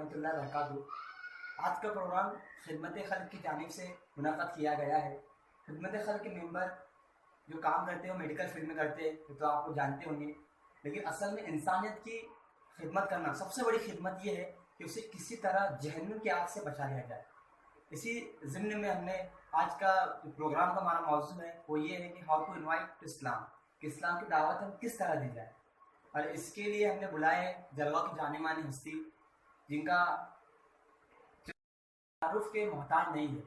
ورحمۃ اللہ وبرکاتہ۔ آج کا پروگرام خدمت خلق کی جانب سے منعقد کیا گیا ہے۔ خدمت خلق کے ممبر جو کام کرتے ہیں وہ میڈیکل فیلڈ میں کرتے ہیں، تو آپ کو جانتے ہوں گے، لیکن اصل میں انسانیت کی خدمت کرنا سب سے بڑی خدمت یہ ہے کہ اسے کسی طرح جہنم کی آگ سے بچا لیا جائے۔ اسی ضمن میں ہم نے آج کا جو پروگرام کا ہمارا موضوع ہے وہ یہ ہے کہ ہاؤ ٹو انوائٹ ٹو اسلام، کہ اسلام کی دعوت ہم کس طرح دی جائے۔ اور اس کے لیے ہم نے بلائے جلوہ کی جانے مانی ہستی جن کا تعارف کے محتاج نہیں ہے،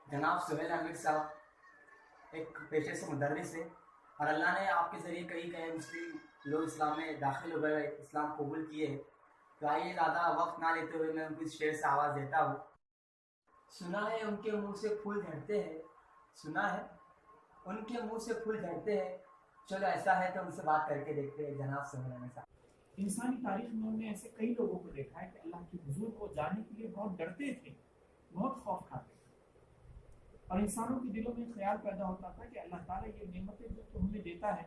جناب سہیل احمد صاحب ایک پیشے سے مدرس ہے، اور اللہ نے آپ کے ذریعے کئی مسلم لوگ اسلام میں داخل ہو گئے، اسلام قبول کیے ہیں۔ تو آئیے زیادہ وقت نہ لیتے ہوئے میں ان کی شعر سے آواز دیتا ہوں۔ سنا ہے ان کے منہ سے پھول جھڑتے ہیں، سنا ہے ان کے منہ سے پھول جھڑتے ہیں، چلو ایسا ہے تو ان سے بات کر کے دیکھتے ہیں جناب سہیل احمد صاحب۔ انسانی تاریخ میں ہم نے ایسے کئی لوگوں کو دیکھا ہے کہ اللہ کے حضور کو جانے کے لیے بہت ڈرتے تھے، بہت خوف کھاتے تھے، اور انسانوں کے دلوں میں خیال پیدا ہوتا تھا کہ اللہ تعالیٰ یہ نعمتیں جو تو ہمیں دیتا ہے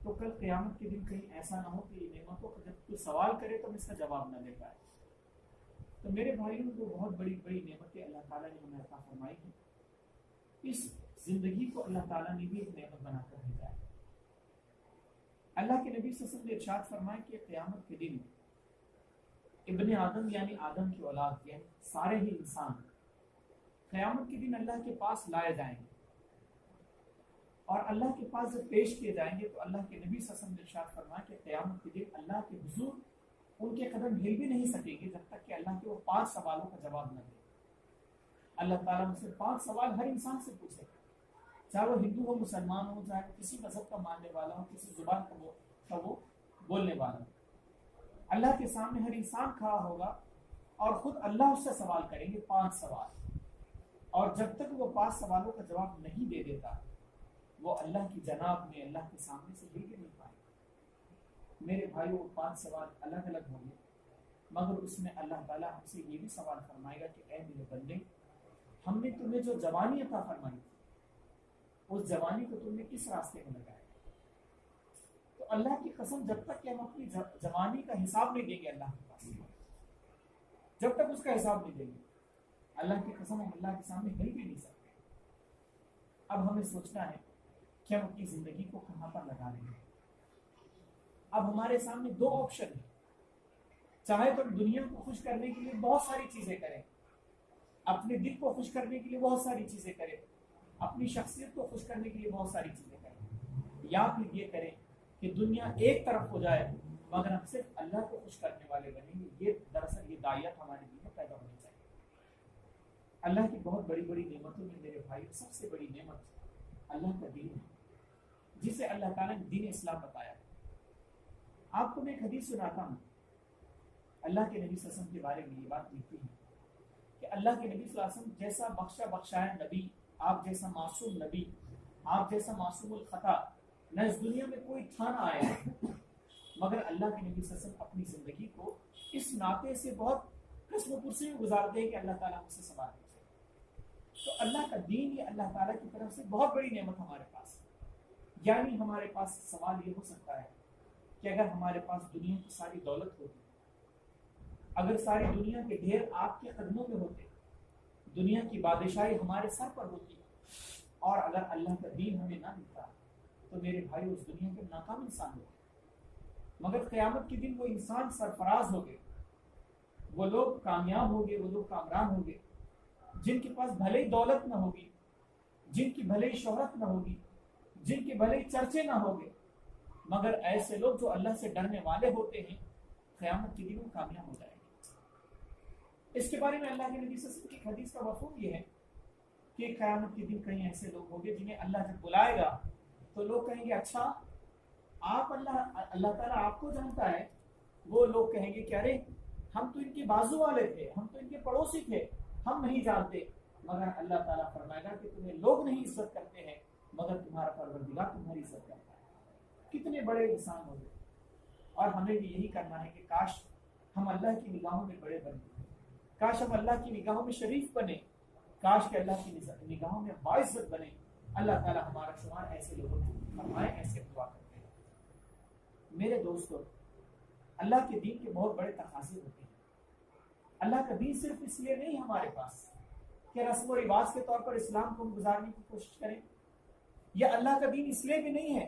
تو کل قیامت کے دن کہیں ایسا نہ ہو کہ یہ نعمتوں کا جب کوئی سوال کرے تو ہم اس کا جواب نہ دے پائے۔ تو میرے بھائیوں کو بہت بڑی بڑی نعمتیں اللہ تعالیٰ نے ہمیں عطا فرمائی ہیں۔ اس زندگی کو اللہ تعالیٰ نے بھی ایک نعمت بنا کر بھیجا ہے۔ اللہ کے نبی صلی اللہ علیہ وسلم نے ارشاد فرمایا کہ قیامت کے دن ابن آدم یعنی آدم کی اولاد یعنی سارے ہی انسان قیامت کے دن اللہ کے پاس لائے جائیں گے، اور اللہ کے پاس جب پیش کیے جائیں گے تو اللہ کے نبی صلی اللہ علیہ وسلم نے ارشاد فرمایا کہ قیامت کے دن اللہ کے حضور ان کے قدم ہل بھی نہیں سکیں گے جب تک کہ اللہ کے وہ 5 سوالوں کا جواب نہ دے۔ اللہ تعالیٰ مجھ سے 5 سوال ہر انسان سے پوچھے گا، چاہے وہ ہندو ہو، مسلمان ہو، چاہے وہ کسی مذہب کا ماننے والا ہو، کسی زبان کا وہ بولنے والا ہو۔ اللہ کے سامنے ہر انسان کھڑا ہوگا اور خود اللہ اس سے سوال کریں گے 5 سوال، اور جب تک وہ 5 سوالوں کا جواب نہیں دے دیتا وہ اللہ کی جناب میں اللہ کے سامنے سے ہل کے نہیں پائے۔ میرے بھائیو، 5 سوال الگ الگ ہوں گے، مگر اس میں اللہ تعالیٰ ہم سے یہ بھی سوال فرمائے گا کہ اے میرے بندے، ہم نے تمہیں جو جوانی عطا فرمائی تھی اس جوانی کو تم نے کس راستے میں لگایا؟ تو اللہ کی قسم جب تک کہ ہم اپنی جوانی کا حساب نہیں دیں گے اللہ کے پاس، جب تک اس کا حساب نہیں دیں گے اللہ کی قسم ہم اللہ کے سامنے ہل بھی نہیں سکتے۔ اب ہمیں سوچنا ہے کہ ہم اپنی زندگی کو کہاں پر لگا رہے ہیں۔ اب ہمارے سامنے 2 آپشن ہیں، چاہے تو ہم دنیا کو خوش کرنے کے لیے بہت ساری چیزیں کریں، اپنے دل کو خوش کرنے کے لیے بہت ساری چیزیں کریں، اپنی شخصیت کو خوش کرنے کے لیے بہت ساری چیزیں کریں، یا پھر یہ کریں کہ دنیا ایک طرف ہو جائے مگر ہم صرف اللہ کو خوش کرنے والے بنیں گے۔ یہ دراصل یہ داعیت ہمارے دل میں پیدا ہونی چاہیے۔ اللہ کی بہت بڑی بڑی نعمتوں میں میرے بھائی سب سے بڑی نعمت اللہ کا دین ہے، جسے اللہ تعالیٰ نے دین اسلام بتایا۔ آپ کو میں ایک حدیث سناتا ہوں، اللہ کے نبی صلی اللہ علیہ وسلم کے بارے میں یہ بات لکھتی ہے کہ اللہ کے نبی صلی اللہ علیہ وسلم جیسا بخشا بخشایا نبی، آپ جیسا معصوم نبی، آپ جیسا معصوم الخطا نہ اس دنیا میں کوئی تھا نہ آیا، مگر اللہ کے نبی صلی اللہ علیہ وسلم اپنی زندگی کو اس ناطے سے بہت قسم و پرسی میں گزارتے ہیں کہ اللہ تعالیٰ مجھ سے سوال پوچھے۔ تو اللہ کا دین یہ اللہ تعالیٰ کی طرف سے بہت بڑی نعمت ہمارے پاس ہے۔ یعنی ہمارے پاس سوال یہ ہو سکتا ہے کہ اگر ہمارے پاس دنیا کی ساری دولت ہوتی، اگر ساری دنیا کے ڈھیر آپ کے قدموں میں ہوتے، دنیا کی بادشاہی ہمارے سر پر ہوتی، اور اگر اللہ کا دین ہمیں نہ ملتا تو میرے بھائی اس دنیا کے ناکام انسان ہوتے۔ مگر قیامت کے دن وہ انسان سرفراز ہو گئے، وہ لوگ کامیاب ہو گئے، وہ لوگ کامران ہو گئے جن کے پاس بھلے ہی دولت نہ ہوگی، جن کی بھلے ہی شہرت نہ ہوگی، جن کے بھلے ہی چرچے نہ ہوگے، مگر ایسے لوگ جو اللہ سے ڈرنے والے ہوتے ہیں قیامت کے دن وہ کامیاب ہو جائیں گے۔ اس کے بارے میں اللہ کے نبی صلی اللہ علیہ وسلم کی حدیث کا مفہوم یہ ہے کہ قیامت کے دن کہیں ایسے لوگ ہوں گے جنہیں اللہ جب بلائے گا تو لوگ کہیں گے اچھا آپ اللہ تعالیٰ آپ کو جانتا ہے۔ وہ لوگ کہیں گے کہ ارے ہم تو ان کے بازو والے تھے، ہم تو ان کے پڑوسی تھے، ہم نہیں جانتے۔ مگر اللہ تعالیٰ فرمائے گا کہ تمہیں لوگ نہیں عزت کرتے ہیں مگر تمہارا پروردگار تمہاری عزت کرتا ہے۔ کتنے بڑے انسان ہو گئے، اور ہمیں بھی یہی کرنا ہے کہ کاش ہم اللہ کی نگاہوں میں بڑے بنے، کاش ہم اللہ کی نگاہوں میں شریف بنے، کاش کہ اللہ کی نگاہوں میں باعزت بنے۔ اللہ تعالیٰ ہمارا شمار ایسے لوگوں میں فرمائے، ایسے دعا کرتے ہیں۔ میرے دوستو، اللہ کے دین کے بہت بڑے تقاضے ہوتے ہیں۔ اللہ کا دین صرف اس لیے نہیں ہمارے پاس کہ رسم و رواج کے طور پر اسلام کو ہم گزارنے کی کوشش کریں، یا اللہ کا دین اس لیے بھی نہیں ہے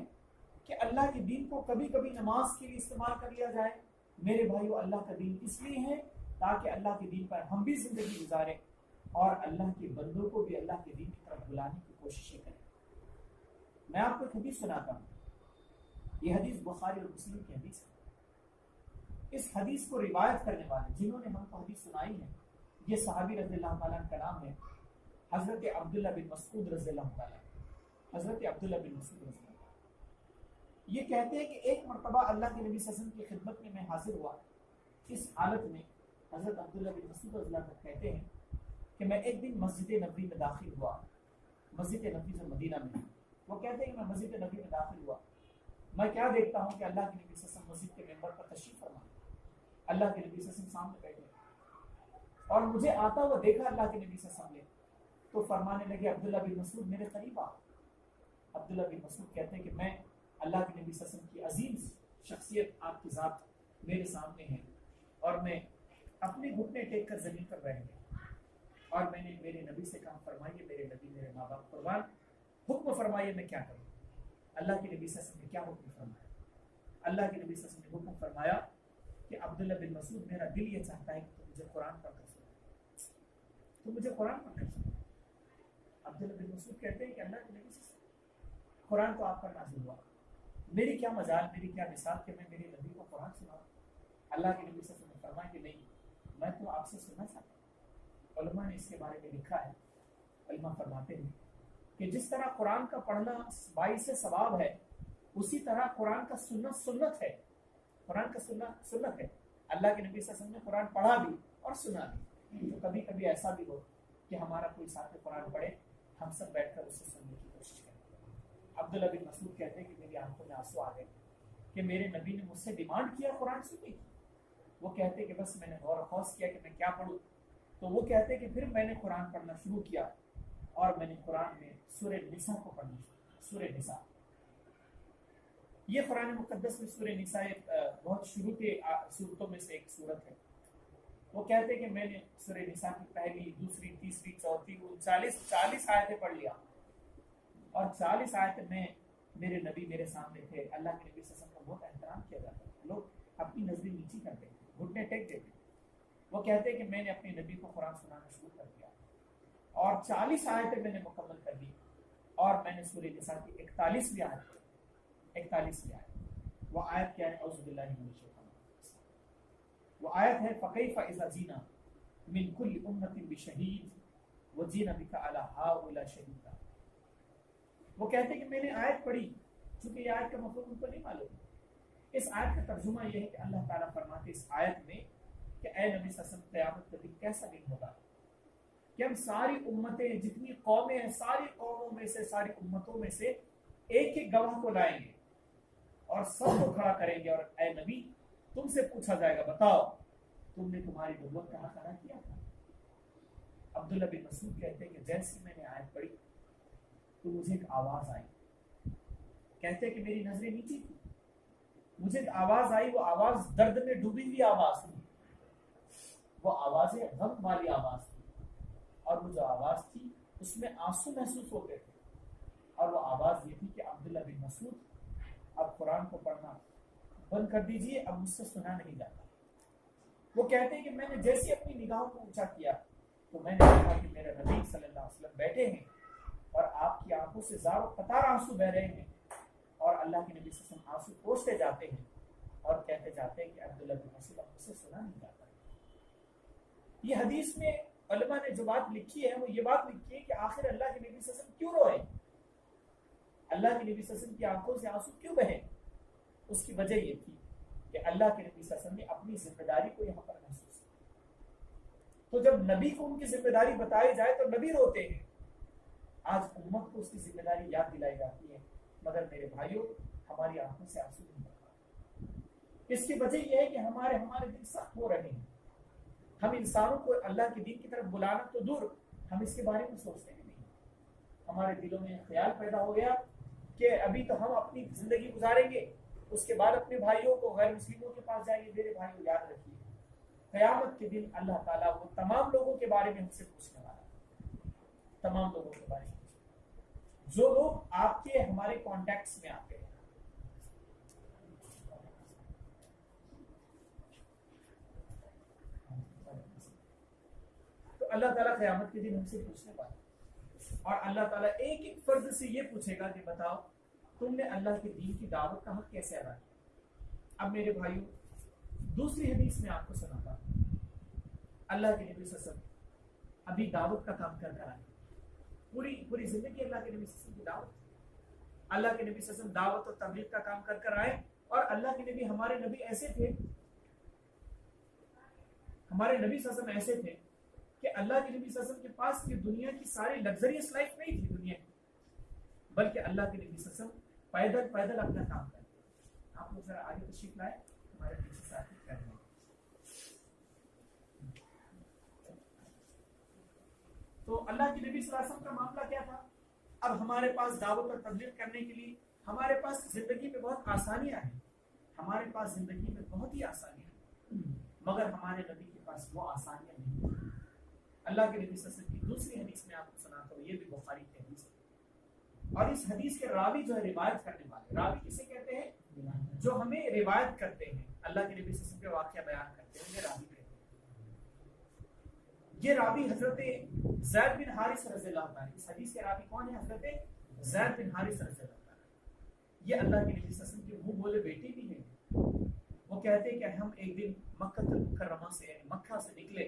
کہ اللہ کے دین کو کبھی کبھی نماز کے لیے استعمال کر لیا جائے۔ میرے بھائیو، اللہ کا دین اس لیے ہے تاکہ اللہ کے دین پر ہم بھی زندگی گزاریں اور اللہ کے بندوں کو بھی اللہ کے دین کی طرف بلانے کی کوششیں کریں۔ میں آپ کو ایک حدیث سناتا ہوں، یہ حدیث بخاری اور مسلم کی حدیث ہے۔ اس حدیث کو روایت کرنے والے جنہوں نے ہم کو حدیث سنائی ہے، یہ صحابی رضی اللہ تعالیٰ عنہ کا نام ہے حضرت عبداللہ بن مسعود رضی اللہ تعالیٰ عنہ۔ حضرت عبداللہ بن مسعود رضی اللہ تعالیٰ یہ کہتے ہیں کہ ایک مرتبہ اللہ کے نبی صلی اللہ علیہ وسلم کی خدمت میں حاضر ہوا۔ اس حالت میں حضرت عبداللہ بن مسعود رضی اللہ عنہ کہتے ہیں کہ میں ایک دن مسجد نبوی میں داخل ہوا، مسجد نبوی جو مدینہ میں ہے۔ وہ کہتے ہیں کہ میں مسجد نبوی میں داخل ہوا، میں کیا دیکھتا ہوں کہ اللہ کے نبی صلی اللہ علیہ وسلم مسجد کے ممبر پر تشریف فرما، اللہ کے نبی صلی اللہ علیہ وسلم سامنے بیٹھے، اور مجھے آتا ہوا دیکھا اللہ کے نبی صلی اللہ علیہ وسلم نے، تو فرمانے لگے عبداللہ بن مسعود میرے قریب آ۔ عبداللہ بن مسعود کہتے ہیں کہ میں اللہ کے نبی صلی اللہ علیہ وسلم کی عظیم شخصیت، آپ کی ذات میرے سامنے ہے، اور میں اپنے گھٹنے ٹیک کر زمین پر بیٹھ گیا، اور میں نے میرے نبی سے کہا فرمائیے میرے نبی میرے ماں باپ قربان، حکم فرمائیے میں کیا کروں۔ اللہ کے نبی صلی اللہ علیہ وسلم نے کیا حکم فرمایا؟ اللہ کے نبی صلی اللہ علیہ وسلم نے حکم فرمایا کہ عبداللہ بن مسعود میرا دل یہ چاہتا ہے کہ تم مجھے قرآن پڑھ کر سنا، تم مجھے قرآن پڑھ کر سنا۔ عبداللہ بن مسعود کہتے ہیں کہ اللہ کے نبی صلی اللہ علیہ وسلم قرآن تو آپ پر نازل ہوا، میری کیا مجال، میری کیا مثال کہ میں میرے نبی کو قرآن سناؤں۔ اللہ کے نبی صلی اللہ علیہ وسلم نے فرمایا کہ نہیں، میں تو آپ سے سننا چاہتا ہوں۔ علماء نے اس کے بارے میں لکھا ہے، علماء فرماتے ہیں کہ جس طرح قرآن کا پڑھنا باعث ثواب ہے، اسی طرح قرآن کا سننا سنت ہے، قرآن کا سننا سنت ہے۔ اللہ کے نبی صلی اللہ علیہ وسلم نے قرآن پڑھا بھی اور سنا بھی، تو کبھی کبھی ایسا بھی ہو کہ ہمارا کوئی ساتھ قرآن پڑھے، ہم سب بیٹھ کر اسے سننے کی کوشش کریں۔ عبداللہ بن مسعود کہتے ہیں کہ میری آنکھوں میں آنسو آ گئے کہ میرے نبی نے مجھ سے ڈیمانڈ کیا قرآن سننے کی۔ وہ کہتے ہیں کہ بس میں نے غور و خوض کیا کہ میں کیا پڑھوں، تو وہ کہتے ہیں کہ پھر میں نے قرآن پڑھنا شروع کیا، اور میں نے قرآن میں سورہ نساء کو پڑھنا شروع کیا۔ سورہ نساء، یہ قرآن مقدس میں سورہ نساء بہت شروع کے صورتوں میں سے ایک صورت ہے۔ وہ کہتے ہیں کہ میں نے سورہ نساء کی پہلی، دوسری، تیسری، چوتھی، 40 آیتیں پڑھ لیا، اور 40 آیتیں میں میرے نبی میرے سامنے تھے۔ اللہ کے نبی صلی اللہ علیہ وسلم کا بہت احترام کیا جاتا ہے، لوگ اپنی نظریں نیچی کرتے ہیں، گھٹنے ٹیک دیتے ہیں۔ وہ کہتے ہیں کہ میں نے اپنے نبی کو قرآن سنانا شروع کر دیا، اور 40 آیتیں میں نے مکمل کر دی، اور میں نے سورہ نساء کی 41ویں آیت، وہ آیت کیا ہے؟ اعوذ باللہ من الشیطان الرجیم۔ وہ آیت ہے فَكَيْفَ إِذَا جِئْنَا مِنْ كُلِّ أُمَّةٍ بِشَهِيدٍ وَجِئْنَا بِكَ عَلَىٰ هَٰؤُلَاءِ شَهِيدًا۔ وہ کہتے ہیں کہ میں نے آیت پڑھی، چونکہ یہ آیت کا مفہوم ان کو نہیں معلوم۔ اس آیت کا ترجمہ یہ ہے کہ اللہ تعالیٰ فرماتے اس آیت میں کہ اے نبی صلی اللہ علیہ وسلم، قیامت کا دن کیسا دن ہوگا کہ ہم ساری امتیں، جتنی قومیں ہیں، ساری قوموں میں سے، ساری امتوں میں سے ایک ایک گواہ کو لائیں گے اور سب کو کھڑا کریں گے، اور اے نبی تم سے پوچھا جائے گا بتاؤ تم نے تمہاری نبوت کا حق ادا کیا تھا۔ عبداللہ بن مسعود کہتے ہیں کہ جیسے میں نے آیت پڑھی تو مجھے ایک آواز آئی، کہتے ہیں کہ میری نظریں نیچی تھی، مجھے ایک آواز آئی، وہ آواز درد میں ڈوبی ہوئی آواز تھی، وہ آواز غم والی آواز تھی، اور وہ جو آواز تھی اس میں آنسو محسوس ہوتے تھے، اور وہ آواز یہ تھی کہ عبداللہ بن مسعود اب قرآن کو پڑھنا بند کر دیجئے، اب مجھ سے سنا نہیں جاتا۔ وہ کہتے ہیں کہ میں نے جیسے اپنی نگاہوں کو اونچا کیا تو میں نے دیکھا کہ میرے نبی صلی اللہ علیہ وسلم بیٹھے ہیں، اور آپ کی آنکھوں سے زار و قطار آنسو بہ رہے ہیں، اور اللہ کے نبی صلی اللہ علیہ وسلم آنسو پوچھتے جاتے ہیں اور کہتے جاتے ہیں کہ عبداللہ بن مسعود اب مجھ سے سنا نہیں جاتا۔ یہ حدیث میں علماء نے جو بات لکھی ہے وہ یہ بات لکھی ہے کہ آخر اللہ کے نبی صلی اللہ علیہ وسلم کیوں روئے، اللہ کے نبی صلی اللہ علیہ وسلم کی آنکھوں سے آنسو کیوں بہے؟ اس کی وجہ یہ تھی کہ اللہ کے نبی صلی اللہ علیہ وسلم نے اپنی ذمہ داری کو یہاں پر محسوس کیا۔ تو جب نبی کو ان کی ذمہ داری بتائی جائے تو نبی روتے ہیں۔ آج امت کو اس کی ذمہ داری یاد دلائی جاتی ہے، مگر میرے بھائیوں ہماری آنکھوں سے آنسو نہیں بہتا۔ اس کی وجہ یہ ہے کہ ہمارے دل سخت ہو رہے ہیں۔ ہم انسانوں کو اللہ کے دین کی طرف بلانا تو دور، ہم اس کے بارے میں سوچتے ہیں نہیں۔ ہمارے دلوں میں خیال پیدا ہو گیا کہ ابھی تو ہم اپنی زندگی گزاریں گے، اس کے بعد اپنے بھائیوں کو، غیر مسلموں کے پاس جائیں گے۔ میرے بھائیوں یاد رکھیے، قیامت کے دن اللہ تعالیٰ وہ تمام لوگوں کے بارے میں ہم سے پوچھنے والا ہے، تمام لوگوں کے بارے میں جو لوگ آپ کے ہمارے کانٹیکٹس میں آتے ہیں. تو اللہ تعالیٰ قیامت کے دن ہم سے پوچھنے والا ہے، اور اللہ تعالیٰ ایک ایک فرد سے یہ پوچھے گا کہ بتاؤ تم نے اللہ کے دین کی دعوت کا حق کیسے ادا کیا. اب میرے بھائیوں دوسری حدیث میں آپ کو سناتا ہوں، اللہ کے نبی صلی اللہ علیہ وسلم ابھی دعوت کا کام کر کر آئے، پوری زندگی اللہ کے نبی صلی اللہ علیہ وسلم کی دعوت، اللہ کے نبی صلی اللہ علیہ وسلم دعوت اور تبلیغ کا کام کر کر آئے. اور اللہ کے نبی ہمارے نبی ایسے تھے، ہمارے نبی صلی اللہ علیہ وسلم ایسے تھے کہ اللہ کے نبی صلی اللہ علیہ وسلم کے پاس یہ دنیا کی ساری لگژریس لائف نہیں تھی دنیا کی، بلکہ اللہ کے نبی صلی اللہ علیہ وسلم پیدل اپنا کام کرتے. آپ لوگ ذرا آگے تشریف لائے، ہمارے پیچھے ساتھی کر رہے ہیں. تو اللہ کے نبی صلی اللہ علیہ وسلم کا معاملہ کیا تھا؟ اب ہمارے پاس دعوت اور تبلیغ کرنے کے لیے ہمارے پاس زندگی میں بہت آسانیاں ہیں، ہمارے پاس زندگی میں بہت ہی آسانیاں ہیں، مگر ہمارے نبی کے پاس وہ آسانیاں نہیں ہیں. اللہ کے نبی صلی اللہ علیہ وسلم کی دوسری حدیث میں آپ کو سناتا ہوں، یہ بھی بخاری کی حدیث ہے، اور اس حدیث کے راوی جو ہے روایت کرنے والے، راوی کسے کہتے ہیں؟ جو ہمیں روایت کرتے ہیں، اللہ کے نبی صلی اللہ علیہ وسلم کے واقعہ بیان کرتے ہیں، یہ راوی کہتے ہیں. یہ راوی حضرت زید بن حارث رضی اللہ عنہ. اس حدیث کے راوی کون ہے؟ حضرت زید بن حارث رضی اللہ عنہ. یہ اللہ کے نبی صلی اللہ علیہ وسلم کے منہ بولے بیٹے بھی ہیں. وہ کہتے ہیں کہ ہم ایک دن مکہ المکرمہ سے یعنی مکہ سے نکلے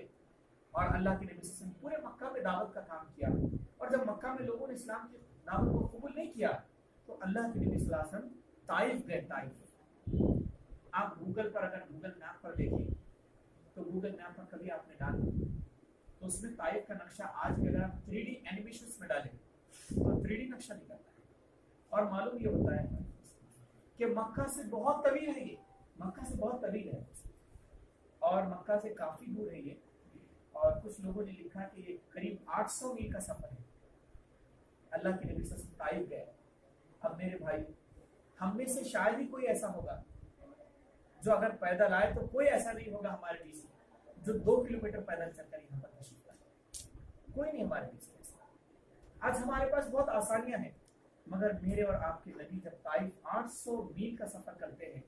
اور اللہ کے نبی صلی اللہ علیہ وسلم پورے مکہ میں دعوت کا کام کیا، اور جب مکہ میں لوگوں نے اسلام کی دعوت کو قبول نہیں کیا تو اللہ کے نبی صلی اللہ علیہ وسلم طائف گئے. طائف آپ گوگل پر اگر گوگل میپ پر دیکھیں تو گوگل میپ پر کبھی آپ نے ڈالا تو اس میں طائف کا نقشہ آج بھی اگر آپ 3D اینیمیشنز میں ڈالیں تو 3D نقشہ نکلتا ہے. اور معلوم یہ ہوتا ہے کہ مکہ سے بہت طویل ہے، یہ مکہ سے بہت طویل ہے اور مکہ سے کافی دور ہے یہ، اور کچھ لوگوں نے لکھا کہ یہ قریب 800 میل کا سفر ہے. اللہ کے نبی صلی اللہ علیہ وسلم طائف گئے. اب میرے بھائی ہم میں سے شاید ہی کوئی ایسا ہوگا جو اگر پیدل آئے تو کوئی ایسا نہیں ہوگا ہمارے بیچ میں جو 2 کلومیٹر پیدل چل کر یہاں پر تشریف لائے. کوئی نہیں ہمارے بیچ میں ایسا. آج ہمارے پاس بہت آسانیاں ہیں، مگر میرے اور آپ کے نبی جب طائف 800 میل کا سفر کرتے ہیں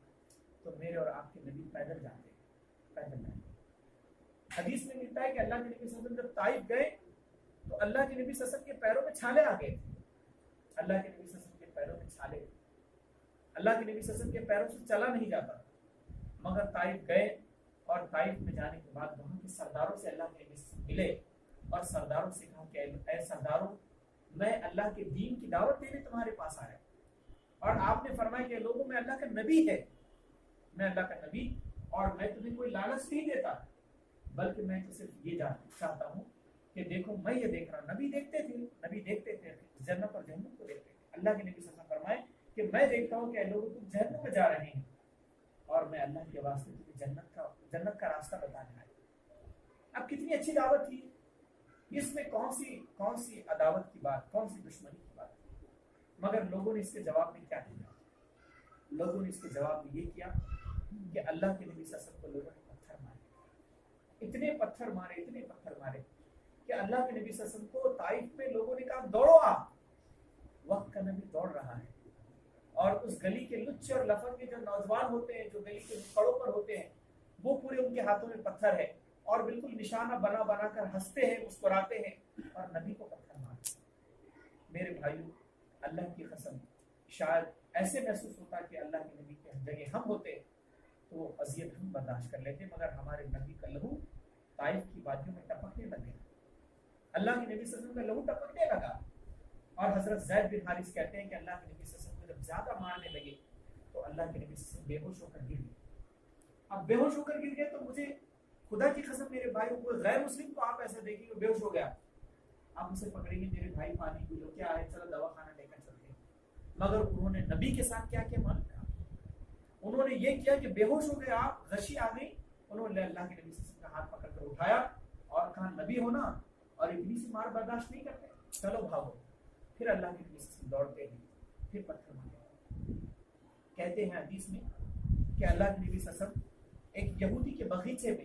تو میرے اور آپ کے نبی پیدل جاتے ہیں، پیدل جاتے ہیں. حدیث میں ملتا ہے کہ اللہ کے نبی صلی اللہ علیہ وسلم جب طائف گئے تو اللہ کے نبی صلی اللہ علیہ وسلم کے پیروں میں چھالے آ گئے. اللہ کے نبی صلی اللہ علیہ وسلم کے پیروں میں چھالے، اللہ کے نبی صلی اللہ علیہ وسلم کے پیروں سے چلا نہیں جاتا. مگر طائف گئے اور طائف میں جانے کے بعد وہاں کے سرداروں سے اللہ کے نبی ملے اور سرداروں سے کہا کہ اے سرداروں، میں اللہ کے دین کی دعوت دینے تمہارے پاس آیا، اور آپ نے فرمایا کہ لوگوں میں اللہ کا نبی ہے، میں اللہ کا نبی، اور میں تمہیں کوئی لالچ نہیں دیتا، بلکہ میں تو صرف یہ جاننا چاہتا ہوں کہ دیکھو میں یہ دیکھ رہا ہوں. نبی دیکھتے تھے جنت اور جہنم کو دیکھتے تھے. اللہ کے نبی صلی اللہ علیہ وسلم فرمائے کہ میں دیکھتا ہوں کہ لوگوں تم جہنم میں جا رہے ہیں اور میں اللہ کے واسطے تمہیں جنت کا راستہ بتانے آیا. اب کتنی اچھی دعوت تھی، اس میں کون سی عداوت کی بات، کون سی دشمنی کی بات. مگر لوگوں نے اس کے جواب میں کیا کیا؟ لوگوں نے اس کے جواب میں یہ کیا کہ اللہ کے نبی صلی اللہ علیہ وسلم کو لوگوں نے پتھر مارے، اتنے پتھر مارے کہ اللہ کے نبی صلی اللہ علیہ وسلم کو طائف میں لوگوں نے کہا دوڑو آپ. وقت کا نبی دوڑ رہا ہے اور اس گلی کے لچے اور لفنگے جو نوجوان ہوتے ہیں، جو گلی کے پڑوں پر ہوتے ہیں، وہ پورے ان کے ہاتھوں میں پتھر ہے اور بالکل نشانہ بنا کر ہنستے ہیں، مسکراتے ہیں اور نبی کو پتھر مارتے. میرے بھائیوں اللہ کی قسم شاید ایسے محسوس ہوتا کہ اللہ کے نبی کے جگہ ہم ہوتے تو وہ اذیت ہم برداشت کر لیتے، مگر ہمارے نبی کا لہو طائف کی وادیوں میں ٹپکنے لگے. اللہ کے نبی صلی اللہ علیہ وسلم کا لہو ٹپکنے لگا. اور حضرت زید بن حارث کہتے ہیں کہ اللہ کے نبی صلی اللہ علیہ وسلم کو جب زیادہ مارنے لگے تو اللہ کے نبی صلی اللہ علیہ وسلم بے ہوش ہو کر گر گئے. اب بے ہوش ہو کر گر گئے تو مجھے خدا کی قسم میرے بھائی کو غیر مسلم کو آپ ایسا دیکھیں کہ بے ہوش ہو گیا، آپ اسے پکڑیں گے میرے بھائی پانی پی لو، کیا ہے چلو دوا خانہ لے کر چلتے ہیں. مگر انہوں نے نبی کے ساتھ کیا کیا معلوم ہے؟ انہوں نے یہ کیا کہ بے ہوش ہو گئے آپ، غشی آ گئی، انہوں نے اللہ کے نبی صلی اللہ علیہ وسلم کا ہاتھ پکڑ کر اٹھایا اور کہا نبی ہونا اور اتنی سی مار برداشت نہیں کرتے، چلو بھاگو. پھر اللہ کے نبی صلی اللہ علیہ وسلم دوڑتے ہیں، پھر پتھر مارتے. کہتے ہیں حدیث میں کہ اللہ کے نبی صلی اللہ علیہ وسلم ایک یہودی کے باغیچے میں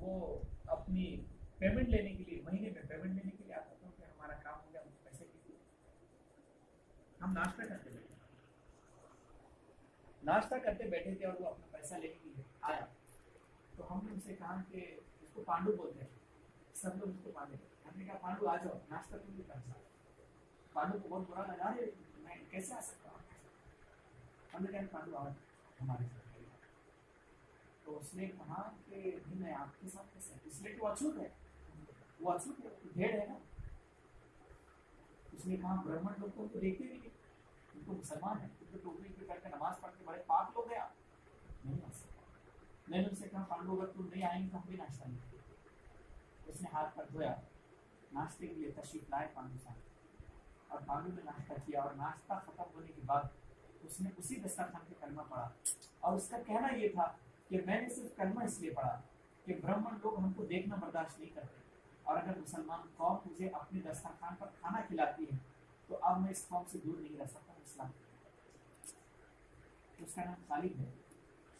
وہ اپنی پیمنٹ لینے کے لیے, مہینے میں پیمنٹ لینے کے لیے آتا تھا کہ ہمارا کام ہو گیا, مجھے پیسے دیجیے. ہم ناشتہ کرتے بیٹھے تھے اور وہ اپنا پیسہ لینے کے لیے آیا. تو ہم نے ان سے کہا کہ اس کو پانڈو بولتے ہیں, سب لوگ اس کو پانڈو. ہم نے کہا پانڈو آ جاؤ, ناشتہ تم بھی کر سکتے. پانڈو کو بہت برا لگا, میں کیسے آ سکتا ہوں. ہم نے کہا پانڈو آؤ ہمارے ساتھ. تو اس نے کہا کہ میں آپ کے ساتھ کیسے, اس لیے کہ وہ اچھوت ہے, وہ اچھوت ہے, بھیڑ ہے نا. اس نے کہا برہمن لوگ کو دیکھتے بھی نہیں, ان کو مسلمان ہیں, ان کو ٹوپی پہ کر کے نماز پڑھتے بڑے پاک لوگ ہیں, نہیں آ سکتا. میں نے ان سے کہا پانڈو اگر تم نہیں آئیں گے تو ہم بھی ناشتہ نہیں کریں. اس نے ہاتھ پر دھویا, ناشتے کے لیے تشریف لائے پانڈو صاحب, اور پانڈو نے ناشتہ کیا. اور ناشتہ ختم ہونے کے بعد اس نے اسی دسترخوان پہ کلمہ پڑھا, اور اس کا کہنا یہ تھا کہ میں نے صرف کلمہ اس لیے پڑھا کہ برہمن لوگ ہم کو دیکھنا برداشت نہیں کرتے, اور اگر مسلمان قوم مجھے اپنے دسترخوان پر کھانا کھلاتی ہے تو اب میں اس قوم سے دور نہیں رہ سکتا. اسلام اس کا نام خالد ہے.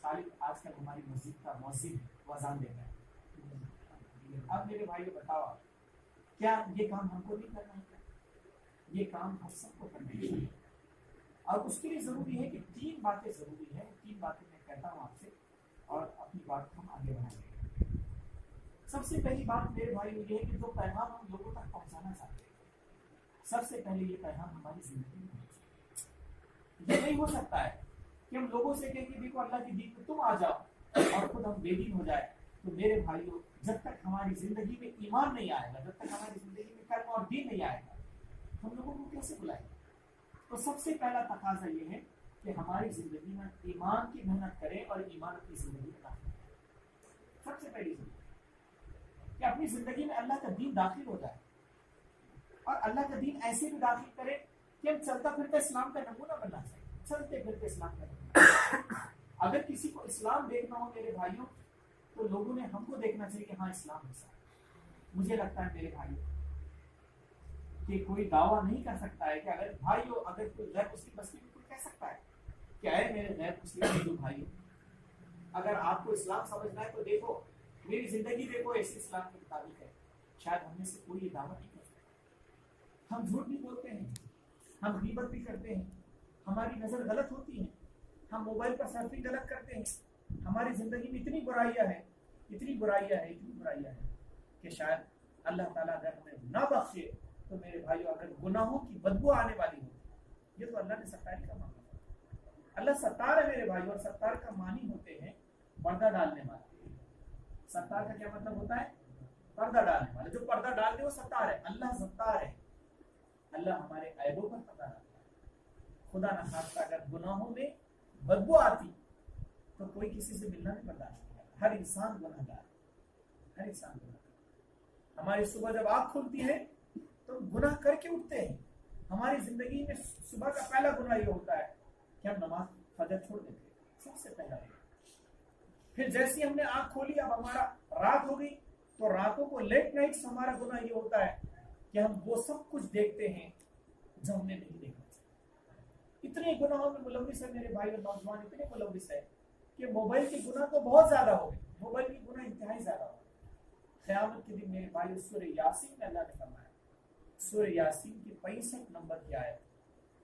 خالد آج کل ہماری مسجد کا مؤذن ہے, وہ اذان دیتا ہے. اب میرے بھائیو بتاؤ, کیا یہ کام ہم کو نہیں کرنا ہے؟ یہ کام ہم سب کو کرنا چاہیے. اور اس کے لیے ضروری ہے کہ 3 باتیں ضروری ہیں. 3 باتیں میں کہتا ہوں آپ سے, اور اپنی بات کو ہم آگے بڑھائیں گے. سب سے پہلی بات میرے بھائی یہ ہے کہ جو پیغام ہم لوگوں تک پہنچانا چاہتے ہیں, سب سے پہلے یہ پیغام ہماری زندگی میں ہونا چاہیے. یہ نہیں ہو سکتا ہے کہ ہم لوگوں سے کہیں کہ دیکھو اللہ کی دین پہ تم آ جاؤ اور خود ہم بے دین ہو جائے. تو میرے بھائیوں, جب تک ہماری زندگی میں ایمان نہیں آئے گا, جب تک ہماری زندگی میں کلمہ اور دین نہیں آئے گا, ہم لوگوں کو کیسے بلائیں گے؟ تو سب سے پہلا تقاضا یہ ہے کہ ہماری زندگی میں ایمان کی محنت کریں اور ایمان اپنی زندگی میں داخل کریں. سب سے پہلی زندگی کہ اپنی زندگی میں اللہ کا دین داخل ہو جائے, اور اللہ کا دین ایسے بھی داخل کرے کہ ہم چلتا پھرتا اسلام کا نمونہ بننا چاہیے. چلتے پھرتے اسلام کا نمونہ. اگر کسی کو اسلام دیکھنا ہو میرے بھائیوں, تو لوگوں نے ہم کو دیکھنا چاہیے کہ ہاں اسلام ایسا ہے. مجھے لگتا ہے میرے بھائیوں کہ کوئی دعویٰ نہیں کر سکتا ہے کہ اگر بھائیو, اگر کوئی غیر مسلم بستی میں کوئی کہہ سکتا ہے کہ اے میرے غیر مسلم ہندو بھائیو, اگر آپ کو اسلام سمجھنا ہے تو دیکھو میری زندگی دیکھو, ایسی اسلام کے مطابق ہے. شاید ہم میں سے کوئی یہ دعویٰ نہیں کر سکتا. ہم جھوٹ بھی بولتے ہیں, ہم غیبت بھی کرتے ہیں, ہماری نظر غلط ہوتی ہے, ہم موبائل پر سرفنگ غلط کرتے ہیں. ہماری زندگی میں اتنی برائیاں ہیں, اتنی برائیاں ہیں کہ شاید اللہ تعالیٰ اگر ہمیں نہ بخشے تو میرے بھائیو, اگر گناہوں کی بدبو آنے والی ہو, یہ تو اللہ نے ستاری کا معنی ہے. اللہ ستار ہے میرے بھائیو, اور ستار کا معنی ہوتے ہیں پردہ ڈالنے والا. ستار کا کیا مطلب ہوتا ہے؟ پردہ ڈالنے والا. جو پردہ ڈال دے وہ ستار ہے. اللہ ستار ہے, اللہ ہمارے عیبوں پر پردہ ڈالتا ہے. خدا نہ خواستہ اگر گناہوں میں بدبو آتی تو کوئی کسی سے ملنا نہیں برداشت نہیں کرتا. ہر انسان گناہ گار, ہر انسان گناہ گار. ہماری صبح جب آنکھ کھلتی ہے تو گناہ کر کے اٹھتے ہیں. ہماری زندگی میں صبح کا پہلا گناہ یہ ہوتا ہے کہ ہم نماز فجر چھوڑ دیتے ہیں, سب سے پہلا. پھر جیسی ہم نے آنکھ کھولی, اب ہمارا رات ہو گئی, تو راتوں کو لیٹ نائٹس ہمارا گناہ یہ ہوتا ہے کہ ہم وہ سب کچھ دیکھتے ہیں جو ہم نے نہیں دیکھا. اتنے گناہوں میں ملوث ہے میرے بھائی اور نوجوان, اتنے ملوث ہے کہ موبائل کے گناہ تو بہت زیادہ ہو گئے, موبائل کے گناہ انتہائی زیادہ ہو گئے. قیامت کے دن میرے بھائی سورہ یاسین میں اللہ نے فرمایا, سورہ یاسین کی 65 نمبر کی آیت,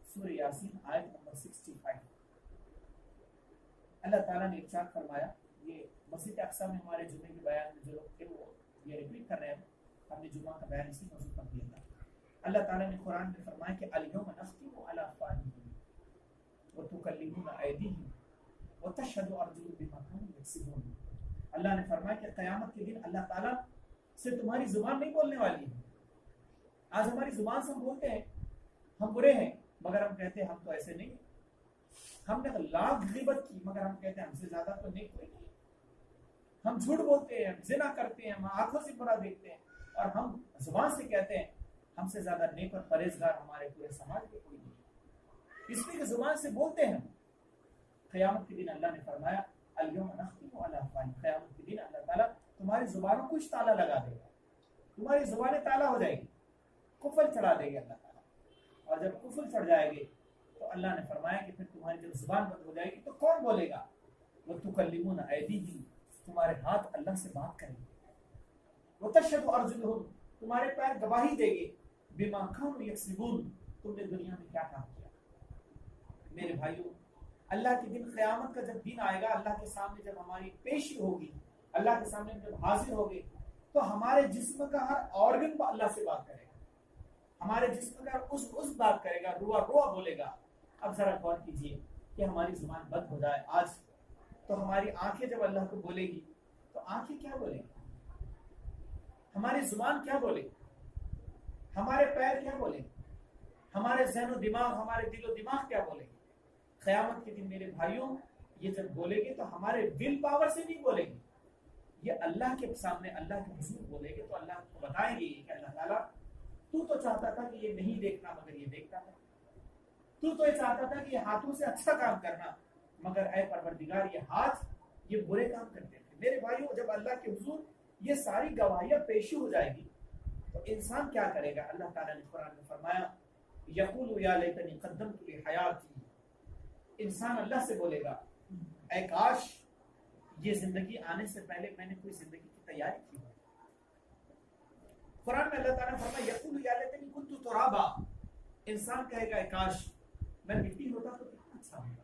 سورہ یاسین آیت نمبر 65, اللہ تعالیٰ نے ارشاد فرمایا. یہ مسجد اقصی میں ہمارے جمعے کے بیان میں جو لوگ تھے وہ یہ ریپیٹ کر رہے ہیں, ہم نے جمعہ کا بیان اسی موضوع پر دیا تھا. اللہ تعالیٰ نے قرآن میں فرمایا کہ الیوم نختم علی افواہہم وتکلمنا ایدیہم وتشہد ارجلہم بما کانوا یکسبون. اللہ نے فرمایا کہ قیامت کے دن اللہ تعالیٰ سے تمہاری زبان نہیں بولنے والی ہے. آج ہماری زبان سے ہم بولتے ہیں ہم برے ہیں, مگر ہم کہتے ہیں ہم تو ایسے نہیں ہیں. ہم نے لاکھ غیبت کی مگر ہم کہتے ہیں ہم سے زیادہ تو نیک کوئی نہیں. ہم جھوٹ بولتے ہیں, ہم زنا کرتے ہیں, ہم آنکھوں سے برا دیکھتے ہیں, اور ہم زبان سے کہتے ہیں ہم سے زیادہ نیک اور پرہیزگار ہمارے پورے سماج کے کوئی نہیں. اس لیے کہ زبان سے بولتے ہیں. قیامت کے دن اللہ نے فرمایا الیوم نختم علی افواہہم, قیامت کے دن اللہ تعالیٰ تمہاری زبانوں کو تالا لگا دے گا, تمہاری زبانیں تالا ہو جائے گی, قفل چڑھا دے گی اللہ تعالیٰ. اور جب قفل چڑھ جائے گی تو اللہ نے فرمایا کہ پھر تمہاری جب زبان بند ہو جائے گی تو کون بولے گا؟ وتکلمون ایدیہم, تمہارے ہاتھ اللہ سے بات کریں گے. وتشهد ارجلهم, تمہارے پیر گواہی دیں گے, بما كانوا يكسبون, تم نے دنیا میں کیا کام کیا. میرے بھائیوں, اللہ کے دن, قیامت کا جب دن آئے گا, اللہ کے سامنے جب ہماری پیشی ہوگی, اللہ کے سامنے جب حاضر ہوگے, تو ہمارے جسم کا ہر آرگن اللہ سے بات کرے گا, ہمارے جسم کا اس بات کرے گا, روا روا بولے گا. اب ذرا غور کیجئے کہ ہماری زبان بند ہو جائے آج, تو ہماری آنکھیں جب اللہ کو بولے گی تو آنکھیں کیا بولیں گی, ہماری زبان کیا بولے گی, ہمارے پیر کیا بولیں گے, ہمارے ذہن و دماغ, ہمارے دل و دماغ کیا بولیں گے. قیامت کے دن میرے بھائیوں یہ جب بولے گے تو ہمارے ول پاور سے نہیں بولیں گے, یہ اللہ کے سامنے اللہ کے حضور بولے گے تو اللہ کو بتائیں گے کہ اللہ تعالیٰ تو چاہتا تھا کہ یہ نہیں دیکھنا مگر یہ دیکھتا تھا, تو یہ چاہتا تھا کہ یہ ہاتھوں سے اچھا کام کرنا مگر اے پروردگار یہ ہاتھ یہ برے کام کرتے تھے. میرے بھائیوں جب اللہ کے حضور یہ ساری گواہیاں پیشی ہو جائے گی تو انسان کیا کرے گا. اللہ تعالیٰ نے قرآن میں فرمایا یقول یا لیتنی قدمت لحیاتی, انسان اللہ سے بولے گا اے کاش یہ زندگی آنے سے پہلے میں نے کوئی زندگی کی تیاری کی. قرآن میں اللہ تعالیٰ نے فرمایا یقول یا لیتنی کنت ترابا, انسان کہے گا اے کاش میں مٹی ہوتا تو کتنا اچھا ہوتا.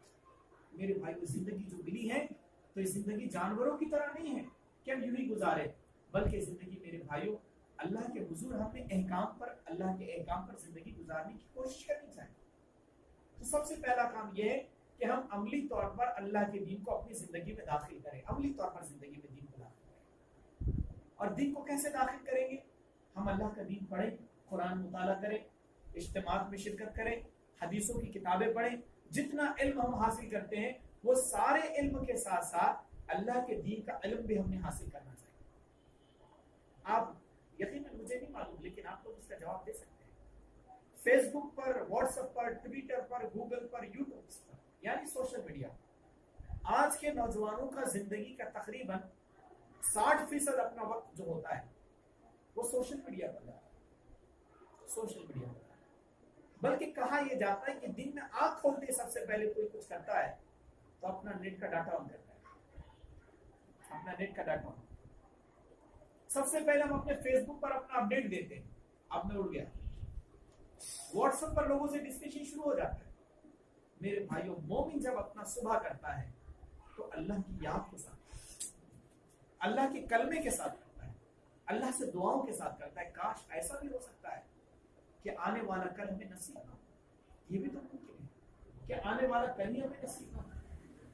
میرے بھائی زندگی جو ملی ہے تو یہ زندگی جانوروں کی طرح نہیں ہے کہ ہم یوں ہی گزارے, بلکہ زندگی میرے بھائیوں اللہ کے حضور ہم نے احکام پر, اللہ کے احکام پر زندگی گزارنے کی کوشش کرنی چاہیے. تو سب سے پہلا کام یہ ہے کہ ہم عملی طور پر اللہ کے دین کو اپنی زندگی میں داخل کریں, عملی طور پر زندگی میں دین کو داخل کریں. اور دین کو کیسے داخل کریں گے؟ ہم اللہ کا دین پڑھیں, قرآن مطالعہ کریں, اجتماعات میں شرکت کریں, حدیثوں کی کتابیں پڑھیں. جتنا علم ہم حاصل کرتے ہیں وہ سارے علم کے ساتھ ساتھ اللہ کے دین کا علم بھی ہم نے حاصل کرنا چاہیے. آپ یقیناً مجھے نہیں معلوم لیکن آپ لوگ اس کا جواب دے سکتے ہیں. فیس بک پر, واٹس ایپ پر, ٹویٹر پر, گوگل پر, یوٹیوب پر, یعنی سوشل میڈیا, آج کے نوجوانوں کا زندگی کا تقریباً 60% اپنا وقت جو ہوتا ہے وہ سوشل میڈیا پر جاتا ہے, سوشل میڈیا پر. بلکہ کہا یہ جاتا ہے کہ دن میں آنکھ کھولتے سب سے پہلے کوئی کچھ کرتا ہے تو اپنا نیٹ کا ڈاٹا آن کرتا ہے, اپنا نیٹ کا ڈاٹا آن. سب سے پہلے ہم اپنے فیس بک پر اپنا اپڈیٹ دیتے ہیں, اب میں اڑ گیا. واٹس ایپ پر لوگوں سے ڈسکشن شروع ہو جاتا ہے. میرے بھائیوں مومن جب اپنا صبح کرتا ہے تو اللہ کی یاد کے ساتھ, اللہ کے کلمے کے ساتھ کرتا ہے, اللہ سے دعاؤں کے ساتھ کرتا ہے. کاش ایسا بھی ہو سکتا ہے کہ آنے والا کل ہمیں نصیب نہ ہو, یہ بھی تو ممکن ہے کہ آنے والا کل ہی ہمیں نصیب نہ ہو.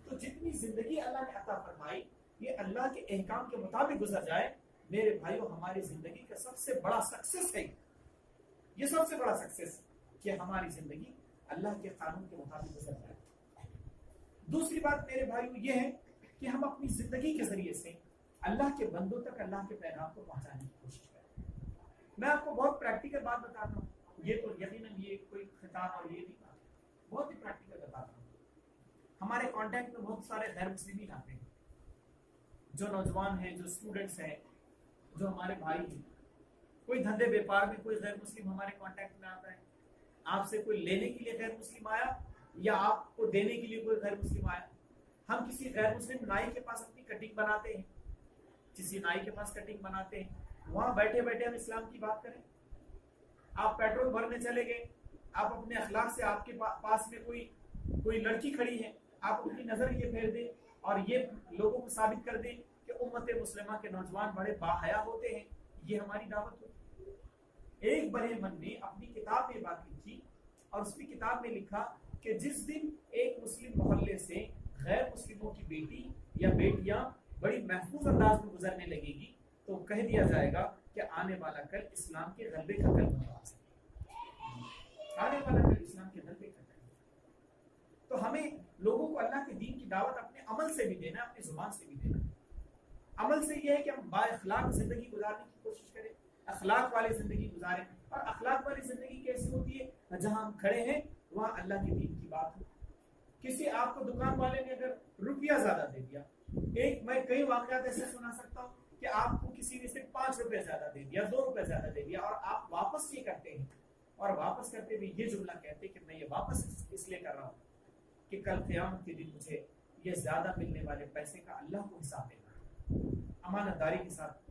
تو جتنی زندگی اللہ نے عطا فرمائی یہ اللہ کے احکام کے مطابق گزر جائے. میرے بھائیوں ہماری زندگی کا سب سے بڑا سکسیس ہے, یہ سب سے بڑا سکسیس کہ ہماری زندگی اللہ کے قانون کے مطابق گزر جائے. دوسری بات میرے بھائیوں یہ ہے کہ ہم اپنی زندگی کے ذریعے سے اللہ کے بندوں تک اللہ کے پیغام کو پہنچانے کی کوشش کریں. میں آپ کو بہت پریکٹیکل بات بتاتا ہوں, یہ تو یقیناً یہ کوئی خطاب اور یہ نہیں بات, بہت ہی پریکٹیکل بتاتا ہوں. ہمارے کانٹیکٹ میں بہت سارے غیر مسلمین آتے ہیں, جو نوجوان ہیں, جو اسٹوڈنٹس ہیں, جو ہمارے بھائی ہیں. کوئی دھندے بیپار میں کوئی غیر مسلم ہمارے کانٹیکٹ میں آتا ہے, آپ سے کوئی لینے کے لیے غیر مسلم آیا یا آپ کو دینے کے لیے کوئی غیر مسلم آیا. ہم کسی غیر مسلم نائی کے پاس اپنی کٹنگ بناتے ہیں, کسی نائی کے پاس کٹنگ بناتے ہیں, وہاں بیٹھے بیٹھے ہم اسلام کی بات کریں. آپ پیٹرول بھرنے چلے گئے, آپ اپنے اخلاق سے آپ کے پاس میں کوئی لڑکی کھڑی ہے, آپ اپنی نظر یہ پھیر دیں اور یہ لوگوں کو ثابت کر دیں کہ امت مسلمہ کے نوجوان بڑے باحیا ہوتے ہیں, یہ ہماری دعوت ہوتی. ایک بڑے من نے اپنی کتاب میں بات لکھی اور اس کی کتاب میں لکھا کہ جس دن ایک مسلم محلے سے غیر مسلموں کی بیٹی یا بیٹیاں بڑی محفوظ انداز میں گزرنے لگے گی تو کہہ دیا جائے گا کہ آنے والا کل اسلام کے غلبے کا کل ہوگا, آنے والا کل اسلام کے غلبے کا کل. تو ہمیں لوگوں کو اللہ کے دین کی دعوت اپنے عمل سے بھی دینا, اپنی زبان سے بھی دینا. عمل سے یہ ہے کہ ہم با اخلاق زندگی گزارنے کی کوشش کریں, اخلاق والی زندگی گزاریں. اور اخلاق والی زندگی کیسی ہوتی ہے؟ جہاں ہم کھڑے ہیں وہاں اللہ کے دین کی بات ہو. کسی آپ کو دکان والے نے اگر روپیہ زیادہ دے دیا, میں کئی واقعات ایسے سنا سکتا ہوں کہ آپ کو کسی نے صرف 5 روپے زیادہ دے دیا, 2 روپے زیادہ دے دیا, اور آپ واپس یہ کرتے ہیں اور واپس کرتے ہوئے یہ جملہ کہتے ہیں کہ میں یہ واپس اس لیے کر رہا ہوں کہ کل قیامت کے دن مجھے یہ زیادہ ملنے والے پیسے کا اللہ کو حساب دینا ہے. امانت داری کے ساتھ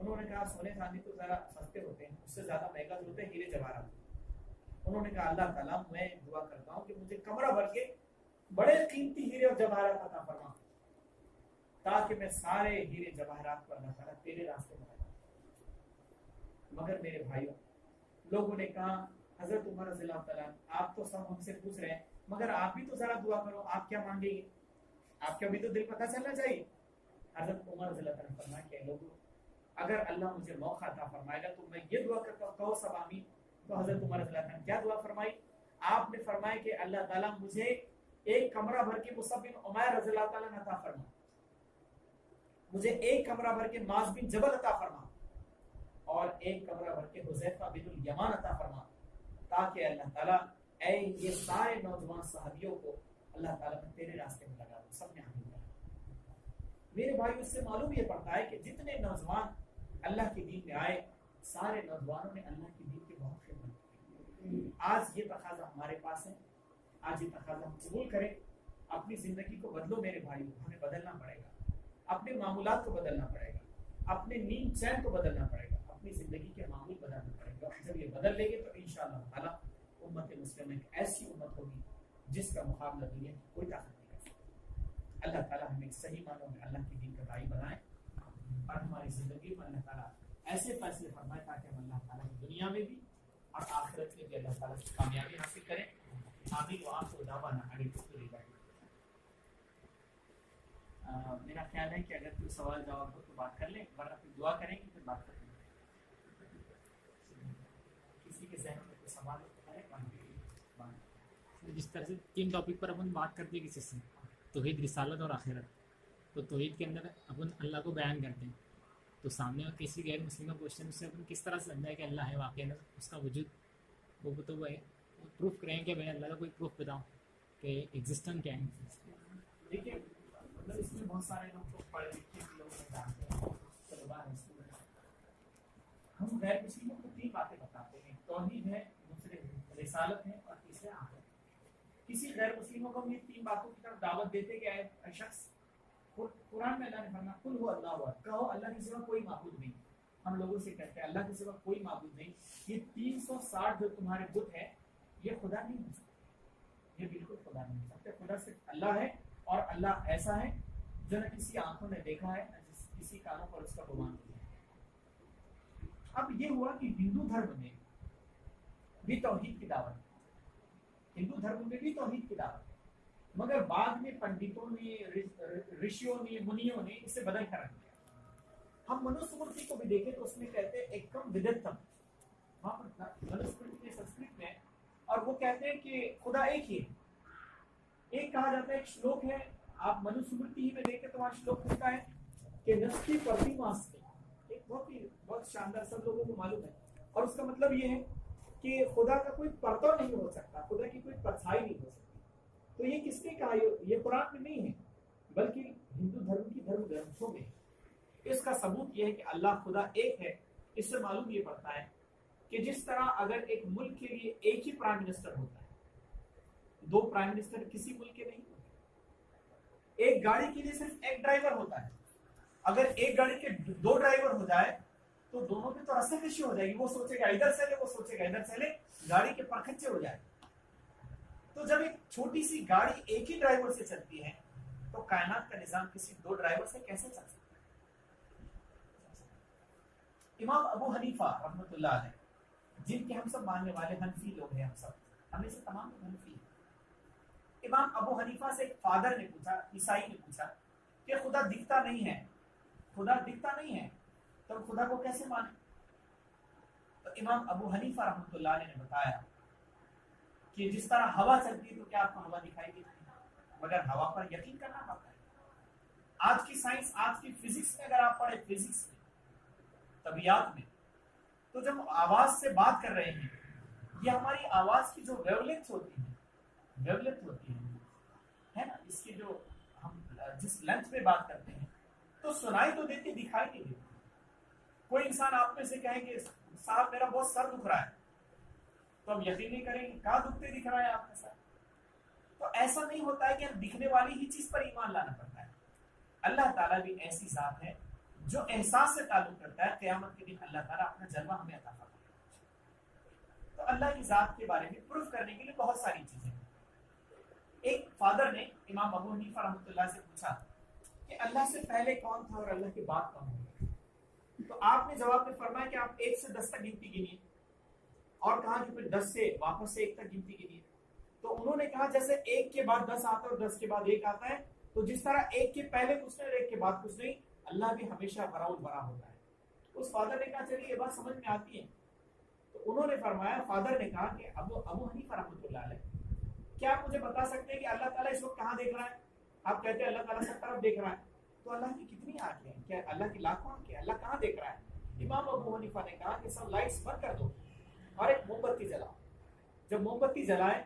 انہوں نے کہا سونے چاندی تو ذرا سستے ہوتے ہیں، اس سے زیادہ مہنگا جو ہوتے ہیں ہیرے جواہرات۔ انہوں نے کہا اللہ تعالیٰ میں دعا کرتا ہوں کہ مجھے کمرہ بھر کے بڑے قیمتی ہیرے اور جواہرات عطا فرما، تاکہ میں سارے ہیرے جواہرات کو اللہ تعالیٰ تیرے راستے میں لگاؤں۔ مگر میرے بھائیوں، لوگوں نے کہا حضرت عمر رضی اللہ تعالیٰ آپ تو سب ہم سے پوچھ رہے ہیں، مگر آپ بھی تو ذرا دعا کرو، آپ کیا مانگیں گے، آپ کا بھی تو دل پتہ چلنا چاہیے۔ حضرت عمر رضی اللہ تعالیٰ نے فرمایا کہ لوگوں، اگر اللہ مجھے موقع عطا فرمائے گا تو میں یہ دعا کرتا ہوں، کہو سب آمین۔ تو حضرت عمر رضی اللہ تعالیٰ نے کیا دعا فرمائی؟ آپ نے فرمایا کہ اللہ تعالیٰ مجھے ایک کمرہ بھر کے مصعب بن عمیر رضی اللہ تعالیٰ نے عطا فرما، مجھے ایک کمرہ بھر کے معاذ بن جبل عطا فرما، اور ایک کمرہ بھر کے حذیفہ بن الیمان عطا فرما، تاکہ اللہ تعالیٰ اے یہ سارے نوجوان صحابیوں کو اللہ تعالیٰ نے تیرے راستے میں لگا دو۔ سب نے آمین کہا۔ میرے بھائی، اس سے معلوم یہ پڑتا ہے کہ جتنے نوجوان اللہ کے دین میں آئے، سارے نوجوانوں نے اللہ کے دین کی بہت خدمت کی۔ آج یہ تقاضا ہمارے پاس ہے، آج یہ تقاضا ہم قبول کریں، اپنی زندگی کو بدلو میرے بھائی، ہمیں بدلنا پڑے گا، اپنے معمولات کو بدلنا پڑے گا، اپنے نیند چین کو بدلنا پڑے گا، اپنی زندگی کے معمول بدلنا پڑے گا۔ جب یہ بدل لیں گے تو انشاءاللہ تعالیٰ امت مسلمہ ایک ایسی امت ہوگی جس کا مقابلہ دنیا کی کوئی طاقت نہیں کر سکتی۔ اللہ تعالیٰ ہمیں صحیح معنوں میں اللہ کے دین کا داعی بنائے، اور ہماری زندگی میں اللہ تعالیٰ ایسے فیصلے فرمائے تاکہ ہم اللہ تعالیٰ کی دنیا میں بھی اور آخرت میں بھی اللہ تعالیٰ کی کامیابی حاصل کریں۔ آمین و آخر دعوانا ان الحمد للہ۔ میرا خیال ہے کہ اگر کوئی سوال جواب ہو تو بات کر لیں، ورنہ پھر دعا کریں گے پھر بات کریں گے۔ کسی کے ذہن میں کوئی سوال ہو تو کریں۔ جس طرح سے 3 ٹاپک پر اپن بات کرتے ہیں کسی سے، توحید، رسالت اور آخرت، تو توحید کے اندر اپن اللہ کو بیان کرتے ہیں، تو سامنے کسی غیر مسلم کا کوشچن اس سے اپن کس طرح سے سمجھا کہ اللہ ہے واقعی اس کا وجود وہ تو پروف کریں کہ بھائی اللہ کا کوئی پروف بتاؤ کہ ایگزسٹنٹ کیا ہے۔ دیکھیے مطلب اس میں بہت سارے لوگ تو پڑھے لکھے لوگ جانتے ہیں، طلباء ہیں، اسٹوڈنٹ ہیں۔ ہم غیر مسلموں کو 3 باتیں بتاتے ہیں، توحید ہے، دوسرے رسالت ہے، اور تیسرے آخرت۔ کسی غیر مسلموں کو ہم یہ 3 باتوں کی طرف دعوت دیتے کہ اے شخص، قرآن میں اللہ نے فرمایا قل هو اللہ احد، کہو اللہ کے سوا کوئی معبود نہیں۔ ہم لوگوں سے کہتے ہیں اللہ کے سوا کوئی معبود نہیں، یہ 360 جو تمہارے بت ہیں یہ خدا نہیں ہو سکتے، یہ بالکل خدا نہیں ہو سکتے۔ خدا صرف اللہ ہے، اور اللہ ایسا ہے جو نہ کسی آنکھوں نے دیکھا ہے، نہ کسی کانوں پر اس کا گمان کیا ہے۔ اب یہ ہوا کہ ہندو دھرم میں بھی توحید کی دعوت ہے، ہندو دھرم میں بھی توحید کی دعوت ہے، مگر بعد میں پنڈتوں نے، رشیوں نے، منیوں نے اسے بدل کر رکھ دیا۔ ہم منوسمرتی کو بھی دیکھیں تو اس میں کہتے ہیں ایکم ودتم، وہاں پر منوسمرتی کے سنسکرت میں، اور وہ کہتے ہیں کہ خدا ایک ہی ہے۔ ایک کہا جاتا ہے، ایک شلوک ہے، آپ منوسمرتی ہی میں دیکھیں تو وہاں شلوک ملتا ہے کہ نستی پرتیماستے، ایک بہت شاندار، سب لوگوں کو معلوم ہے، اور اس کا مطلب یہ ہے کہ خدا کا کوئی پرتو نہیں ہو سکتا، خدا کی کوئی پرچھائی نہیں ہو سکتی۔ تو یہ کس نے کہا؟ یہ قرآن میں نہیں ہے، بلکہ ہندو دھرم کی دھرم گرنتھوں میں ہے۔ اس کا ثبوت یہ ہے کہ اللہ خدا ایک ہے۔ اس سے معلوم یہ پڑتا ہے کہ جس طرح اگر ایک ملک کے لیے ایک ہی پرائم منسٹر ہوتا ہے، 2 پرائم منسٹر کسی ملک کے نہیں ہوتے، ایک گاڑی کے لیے صرف ایک ڈرائیور ہوتا ہے، اگر ایک گاڑی کے 2 ڈرائیور ہو جائے تو دونوں پہ تو رسے کشی ہو جائے گی، وہ سوچے گا ادھر سے لے، وہ سوچے گا ادھر سے لے، گاڑی کے پرکھچے ہو جائے۔ تو جب ایک چھوٹی سی گاڑی ایک ہی ڈرائیور سے چلتی ہے تو کائنات کا نظام کسی 2 ڈرائیور سے کیسے چل سکتا ہے؟ امام ابو حنیفہ رحمۃ اللہ علیہ، جن کے ہم سب ماننے والے حنفی لوگ ہیں، ہم سب ہمیں سے تمام حنفی ہیں۔ امام ابو حنیفہ سے ایک فادر نے پوچھا، عیسائی نے پوچھا کہ خدا دکھتا نہیں ہے، خدا دکھتا نہیں ہے تو خدا کو کیسے مانیں؟ تو امام ابو حنیفہ رحمۃ اللہ علیہ نے بتایا کہ جس طرح ہوا چلتی ہے تو کیا آپ کو ہوا دکھائی دیتی ہے؟ مگر ہوا پر یقین کرنا پڑتا ہے۔ آج کی سائنس، آج کی فزکس میں اگر آپ پڑھیں، فزکس میں، طبیعت میں، تو جب آواز سے بات کر رہے ہیں، یہ ہماری آواز کی جو ویو لینتھ ہوتی ہے نا، اس کی جو ہم جس لینتھ پہ بات کرتے ہیں تو سنائی تو دیتی، دکھائی نہیں دیتی۔ کوئی انسان آپ میں سے کہے کہ صاحب میرا بہت سر دکھ رہا ہے، تو ہم یقین نہیں کریں گے کہاں دکھتے دکھ رہا ہے آپ کے ساتھ۔ تو ایسا نہیں ہوتا ہے کہ ہم دکھنے والی ہی چیز پر ایمان لانا پڑتا ہے۔ اللہ تعالیٰ بھی ایسی ذات ہے جو احساس سے تعلق کرتا ہے قیامت کے دن اللہ تعالیٰ اپنا جلوہ ہمیں عطا فرمائے گا۔ تو اللہ کی ذات کے بارے میں پروف کرنے کے لیے بہت ساری چیزیں ہیں۔ ایک فادر نے امام ابو حنیفہ رحمۃ اللہ سے پوچھا کہ اللہ سے پہلے کون تھا اور اللہ کے بعد کون ہوگا؟ تو آپ نے جواب میں فرمایا کہ آپ 1 سے 10 تک گنتی گنیے، اور کہا کہ پھر 10 سے واپس سے 1 تک گنتی گنیے۔ تو انہوں نے کہا جیسے 1 کے بعد 10 آتا ہے اور 10 کے بعد 1 آتا ہے، تو جس طرح 1 کے پہلے کچھ نہیں اور 1 کے بعد کچھ نہیں، اللہ بھی ہمیشہ براؤ برا ہوتا ہے۔ اس فادر نے کہا چلیے یہ بات سمجھ میں آتی ہے۔ تو انہوں نے فرمایا، فادر نے کہا کہ ابو حنیفہ رحمۃ اللہ علیہ، کیا آپ مجھے بتا سکتے ہیں کہ اللہ تعالیٰ اس وقت کہاں دیکھ رہا ہے؟ آپ کہتے ہیں اللہ تعالیٰ سب طرف دیکھ رہا ہے، تو اللہ کی کتنی آنکھیں ہیں؟ کیا اللہ کی لاکھوں آنکھیں؟ اللہ کہاں دیکھ رہا ہے؟ امام ابو حنیفہ نے کہا کہ سب لائٹس بند کر دو اور ایک موم بتی جلاؤ۔ جب موم بتی جلائے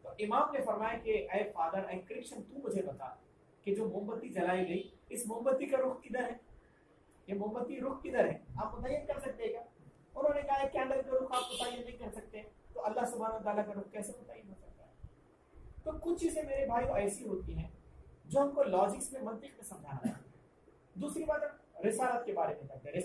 تو امام نے فرمایا کہ اے فادر، اے کرسچن، تو مجھے بتا کہ جو موم بتی جلائی گئی، اس موم بتی کا رخ کدھر ہے؟ یہ موم بتی رخ کدھر ہے؟ آپ متعین کر سکتے ہیں؟ انہوں نے کہا کینڈل کا رخ آپ متعین نہیں کر سکتے، تو اللہ سبحانہ و تعالیٰ کا رخ کیسے متعین ہو سکتا ہے؟ تو کچھ چیزیں میرے بھائیو ایسی ہوتی ہیں جو ہم کو لاجکس میں، منطق میں سمجھانا ہے۔ دوسری بات ہم رسالت کے بارے میں کرتے ہیں۔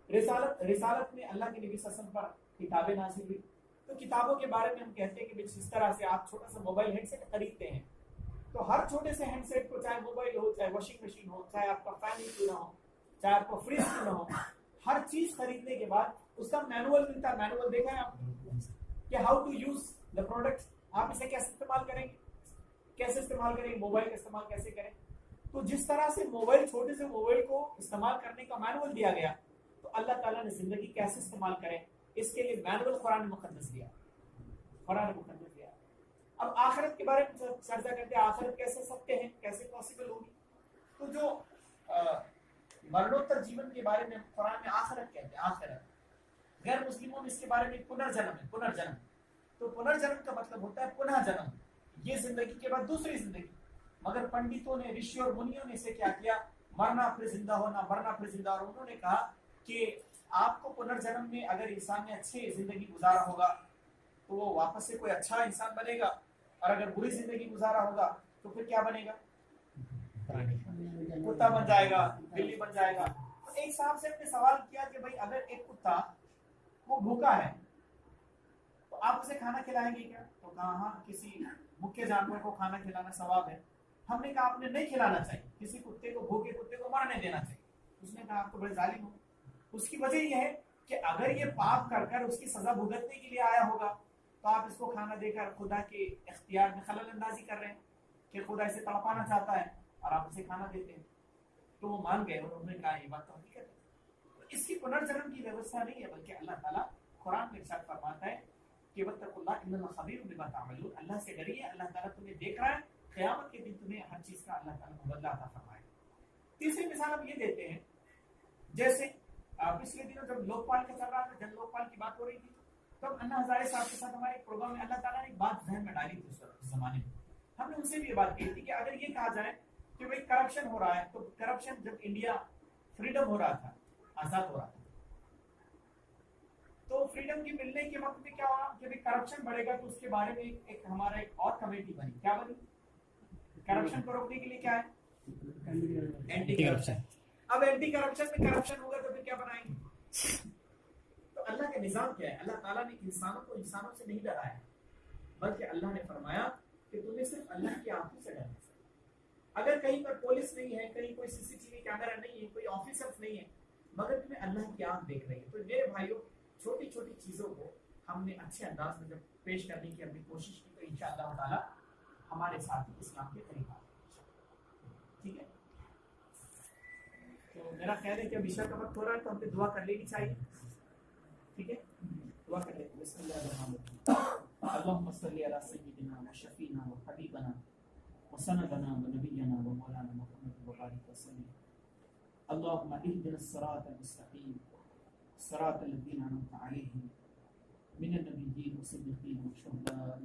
رسالت میں اللہ کے نبی صلی اللہ علیہ وسلم پر کتابیں نازل ہوئی، تو کتابوں کے بارے میں ہم کہتے ہیں کہ جس طرح سے آپ چھوٹا سا موبائل ہینڈ سیٹ خریدتے ہیں، تو ہر چھوٹے سے ہینڈ سیٹ کو، چاہے موبائل ہو، چاہے واشنگ مشین ہو، چاہے آپ کا فین ہی کیوں نہ ہو، چاہے آپ کا فریج کیوں نہ ہو، ہر چیز خریدنے کے بعد اس کا مینول ملتا ہے۔ مینول دیکھا ہے آپ نے کہ how to use the product, آپ اسے کیسے استعمال کریں گے، کیسے استعمال کریں گے، موبائل کا استعمال کیسے کریں۔ تو جس طرح سے موبائل، چھوٹے سے موبائل کو استعمال کرنے کا مینول دیا گیا، تو اللہ تعالیٰ نے زندگی کیسے استعمال کریں اس کے لیے مینول قرآن مقدس دیا، قرآن مقدس دیا۔ اب آخرت کے بارے میں چرچا کرتے ہیں، آخرت کیسے سکتے ہیں، کیسے پاسبل ہوگی؟ تو جو مرنوتر جیون کے بارے میں قرآن میں آخرت کہتے ہیں، آخرت۔ غیر مسلموں میں اس کے بارے میں پنرجنم ہے، پنرجنم۔ تو پنرجنم کا مطلب ہوتا ہے پناہ جنم، یہ زندگی کے بعد دوسری زندگی۔ مگر پنڈتوں نے، رشی اور منیوں نے اسے کیا کیا؟ مرنا پھر زندہ ہونا، مرنا پھر زندہ۔ اور انہوں نے کہا کہ آپ کو پنرجنم میں اگر انسان نے اچھی زندگی گزارا ہوگا تو وہ واپس سے کوئی اچھا انسان بنے گا، اور اگر بری زندگی گزارا ہوگا تو پھر کیا بنے گا؟ کتا بن جائے گا، بلی بن جائے گا۔ تو ایک صاحب سے ہم نے سوال کیا کہ بھائی اگر ایک کتا وہ بھوکا ہے تو آپ اسے کھانا کھلائیں گے کیا؟ تو کہا ہاں، کسی بھوکے جانور کو کھانا کھلانا ثواب ہے۔ ہم نے کہا آپ نے نہیں کھلانا چاہیے، کسی کتے کو، بھوکے کتے کو مرنے دینا چاہیے۔ اس نے کہا آپ تو بڑے ظالم ہو۔ اس کی وجہ یہ ہے کہ اگر یہ پاپ کر کر اس کی سزا بھگتنے کے لیے آیا ہوگا تو آپ اس کو کھانا دے کر خدا کے اختیار میں خلل اندازی کر رہے ہیں کہ خدا اسے تڑپانا چاہتا ہے اور آپ اسے کھانا دیتے ہیں۔ تو وہ مان گئے اور انہوں نے کہا یہ بات تو حقیقت ہے۔ اس کی پنرجنم کی ویوستھا نہیں ہے، بلکہ اللہ تعالیٰ قرآن میں ارشاد فرماتا ہے کہ واتقوا اللہ ان اللہ خبیر بما تعملون، اللہ سے ڈریے، اللہ تعالیٰ تمہیں دیکھ رہا ہے، قیامت کے دن تمہیں ہر چیز کا اللہ تعالیٰ بدلہ عطا فرمائے۔ تیسری مثال ہم یہ دیتے ہیں، جیسے پچھلے دنوں جب لوک پال کا چل رہا تھا، جب لوک پال کی بات ہو رہی تھی، تب انا ہزارے صاحب کے ساتھ ہمارے ایک پروگرام میں اللہ تعالیٰ نے ایک بات ذہن میں ڈالی تھی اس زمانے میں۔ ہم نے ان سے بھی یہ بات کہی تھی کہ اگر یہ کہا جائے کہ بھائی کرپشن ہو رہا ہے، تو کرپشن جب انڈیا فریڈم ہو رہا تھا، آزاد ہو رہا تھا، تو فریڈم کی ملنے کے وقت میں کیا ہوا کہ بھائی کرپشن بڑھے گا، تو اس کے بارے میں ایک ہمارا ایک اور کمیٹی بنی۔ کیا بنی؟ کرپشن کو روکنے کے لیے کیا ہے؟ Anti corruption. اب اینٹی کرپشن میں کرپشن ہوگا تو پھر کیا بنائیں گے؟ تو اللہ کا نظام کیا ہے؟ اللہ تعالیٰ نے انسانوں کو انسانوں سے نہیں ڈرایا، بلکہ اللہ نے فرمایا کہ تمہیں صرف اللہ کی آنکھوں سے ڈرنا ہے۔ اگر کہیں پر پولیس نہیں ہے، کہیں کوئی CCTV کیمرہ نہیں ہے، کوئی آفیسر نہیں ہے، مگر تمہیں اللہ کی آنکھ دیکھ رہی ہے۔ تو میرے بھائیوں، چھوٹی چھوٹی چیزوں کو ہم نے اچھے انداز میں جب پیش کرنے کی اپنی کوشش کی تو انشاءاللہ تعالیٰ ہمارے ساتھ اسلام کے قریب آ گئے۔ ٹھیک ہے، تو میرا خیال ہے کہ اب عشاء کا وقت ہو رہا ہے تو ہم پہ دعا کر لینی چاہیے۔ ٹھیک ہے، دعا کر لیتے ہیں۔ بسم اللہ الرحمن الرحیم، اللہم صلی علی سیدنا و شفینا و حبیبنا و سندنا و نبینا و مولانا محمد و بارک وسلم۔ اللہم اہدنا الصراط المستقیم صراط الذین انعمت علیہم من النبیین والصدیقین والشہداء